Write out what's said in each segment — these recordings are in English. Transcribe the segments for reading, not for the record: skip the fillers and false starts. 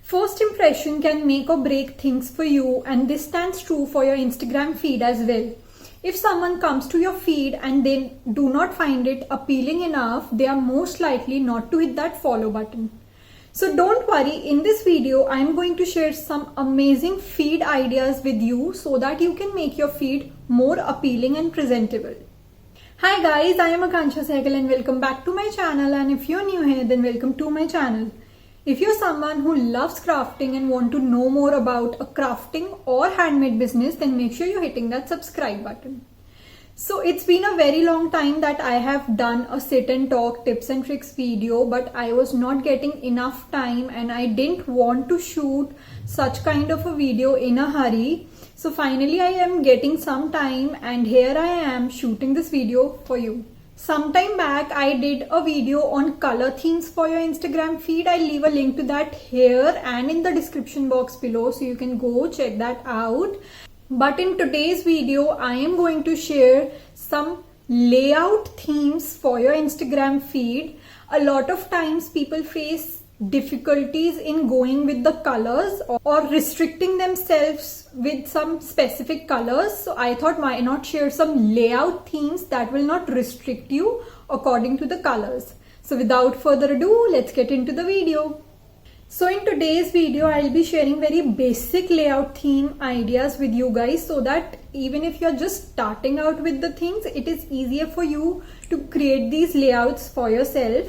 First impression can make or break things for you, and this stands true for your Instagram feed as well. If someone comes to your feed and they do not find it appealing enough, they are most likely not to hit that follow button. So don't worry, in this video I am going to share some amazing feed ideas with you so that you can make your feed more appealing and presentable. Hi guys, I am Akanksha Sehgal and welcome back to my channel, and if you're new here then welcome to my channel. If you're someone who loves crafting and want to know more about a crafting or handmade business, then make sure you're hitting that subscribe button. So it's been a very long time that I have done a sit and talk tips and tricks video, but I was not getting enough time and I didn't want to shoot such kind of a video in a hurry. So finally I am getting some time and here I am shooting this video for you. Sometime back I did a video on color themes for your Instagram feed. I'll leave a link to that here and in the description box below, so you can go check that out. But in today's video I am going to share some layout themes for your Instagram feed. A lot of times people face difficulties in going with the colors or restricting themselves with some specific colors. So I thought, why not share some layout themes that will not restrict you according to the colors. So without further ado, let's get into the video. So in today's video, I'll be sharing very basic layout theme ideas with you guys, so that even if you're just starting out with the things, it is easier for you to create these layouts for yourself.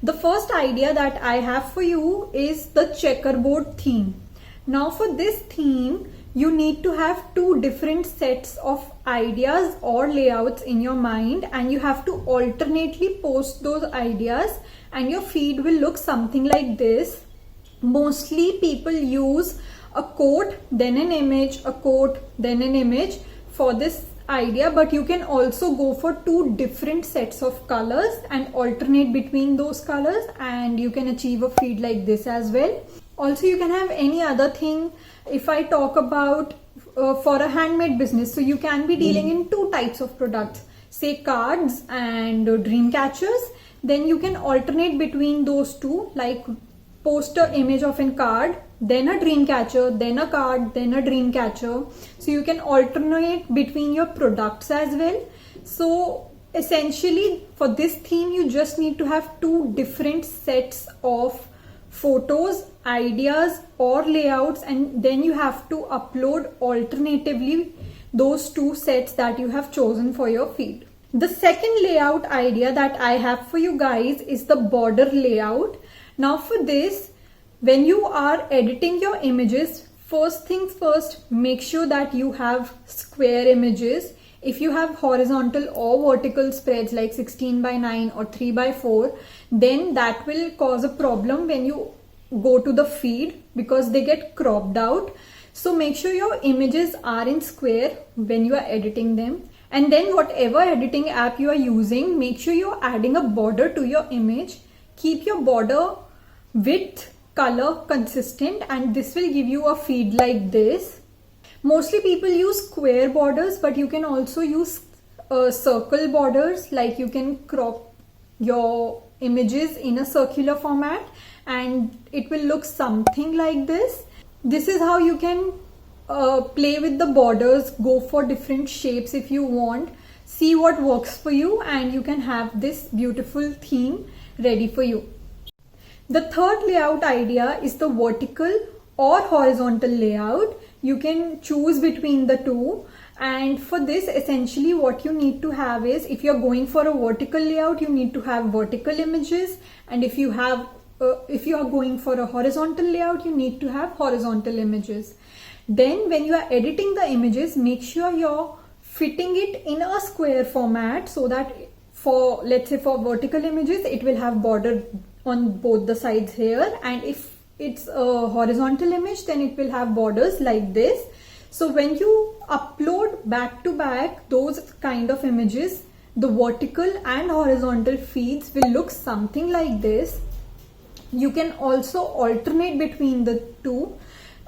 The first idea that I have for you is the checkerboard theme. Now for this theme, you need to have two different sets of ideas or layouts in your mind, and you have to alternately post those ideas and your feed will look something like this. Mostly people use a quote, then an image, a quote, then an image for this idea, but you can also go for two different sets of colors and alternate between those colors, and you can achieve a feed like this as well. Also you can have any other thing. If I talk about for a handmade business, so you can be dealing in two types of products, say cards and dream catchers. Then you can alternate between those two, like post an image of a card, then a dream catcher, then a card, then a dream catcher. So you can alternate between your products as well. So essentially for this theme, you just need to have two different sets of photos, ideas or layouts, and then you have to upload alternatively those two sets that you have chosen for your feed. The second layout idea that I have for you guys is the border layout. Now for this, when you are editing your images, first things first, make sure that you have square images. If you have horizontal or vertical spreads like 16:9 or 3:4, then that will cause a problem when you go to the feed because they get cropped out. So make sure your images are in square when you are editing them. And then whatever editing app you are using, make sure you're adding a border to your image. Keep your border width, color consistent, and this will give you a feed like this. Mostly people use square borders, but you can also use circle borders, like you can crop your images in a circular format and it will look something like this. This is how you can play with the borders, go for different shapes if you want. See what works for you and you can have this beautiful theme ready for you. The third layout idea is the vertical or horizontal layout. You can choose between the two, and for this essentially what you need to have is, if you're going for a vertical layout, you need to have vertical images, and if you are going for a horizontal layout, you need to have horizontal images. Then when you are editing the images, make sure you're fitting it in a square format, so that for, let's say for vertical images, it will have border on both the sides here, and if it's a horizontal image, then it will have borders like this. So when you upload back to back those kind of images, the vertical and horizontal feeds will look something like this. You can also alternate between the two.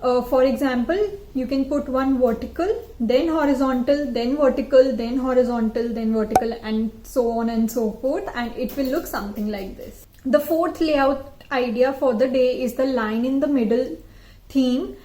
For example, you can put one vertical, then horizontal, then vertical, then horizontal, then vertical, and so on and so forth, and it will look something like this. The fourth layout idea for the day is the line in the middle theme.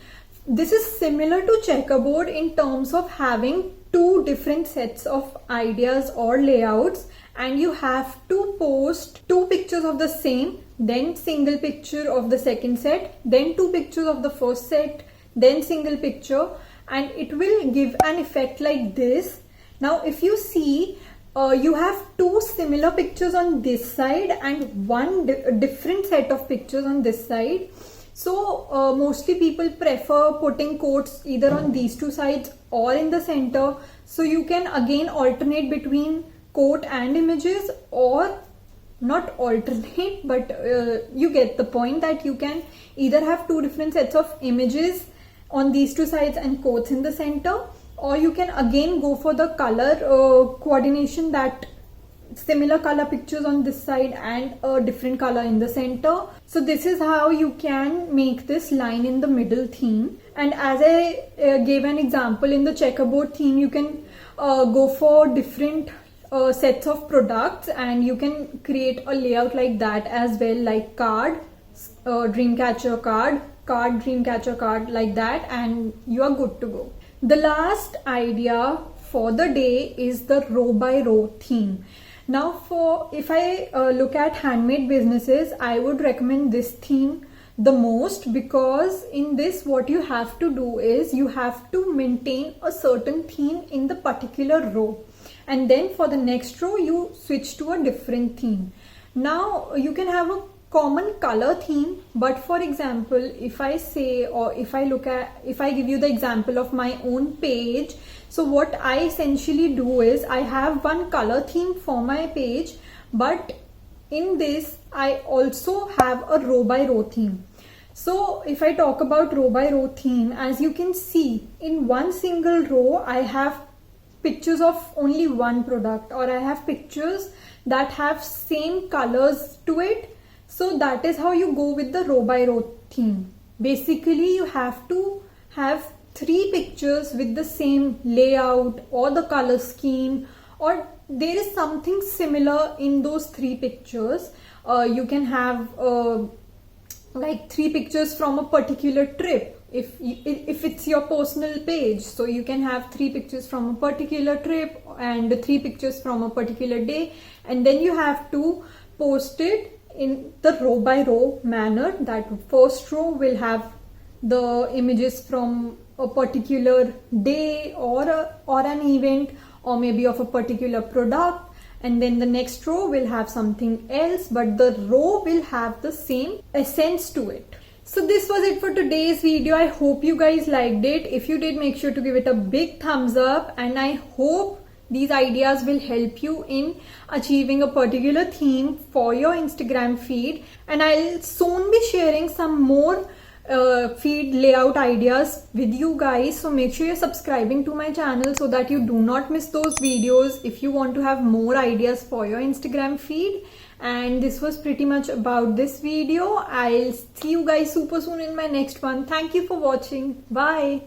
This is similar to checkerboard in terms of having two different sets of ideas or layouts, and you have to post two pictures of the same, then single picture of the second set, then two pictures of the first set, then single picture, and it will give an effect like this. Now if you see, you have two similar pictures on this side and one different set of pictures on this side. So mostly people prefer putting quotes either on these two sides or in the center. So you can again alternate between quote and images, or not alternate, but you get the point that you can either have two different sets of images on these two sides and quotes in the center, or you can again go for the color coordination, that similar color pictures on this side and a different color in the center. So this is how you can make this line in the middle theme. And as I gave an example in the checkerboard theme, you can go for different sets of products and you can create a layout like that as well, like card, dreamcatcher card, dreamcatcher card, like that, and you are good to go. The last idea for the day is the row by row theme. Now if I look at handmade businesses, I would recommend this theme the most, because in this what you have to do is you have to maintain a certain theme in the particular row, and then for the next row you switch to a different theme. Now you can have a common color theme, but for example, if I say, or if I give you the example of my own page, so what I essentially do is I have one color theme for my page, but in this I also have a row by row theme. So if I talk about row by row theme, as you can see, in one single row I have pictures of only one product, or I have pictures that have same colors to it. So that is how you go with the row by row theme. Basically you have to have three pictures with the same layout or the color scheme, or there is something similar in those three pictures. You can have like three pictures from a particular trip. If it's your personal page, so you can have three pictures from a particular trip and three pictures from a particular day, and then you have to post it in the row by row manner. That first row will have the images from a particular day or an event, or maybe of a particular product, and then the next row will have something else, but the row will have the same essence to it. So this was it for today's video. I hope you guys liked it. If you did, make sure to give it a big thumbs up, and I hope these ideas will help you in achieving a particular theme for your Instagram feed. And I'll soon be sharing some more feed layout ideas with you guys. So make sure you're subscribing to my channel so that you do not miss those videos if you want to have more ideas for your Instagram feed. And this was pretty much about this video. I'll see you guys super soon in my next one. Thank you for watching. Bye.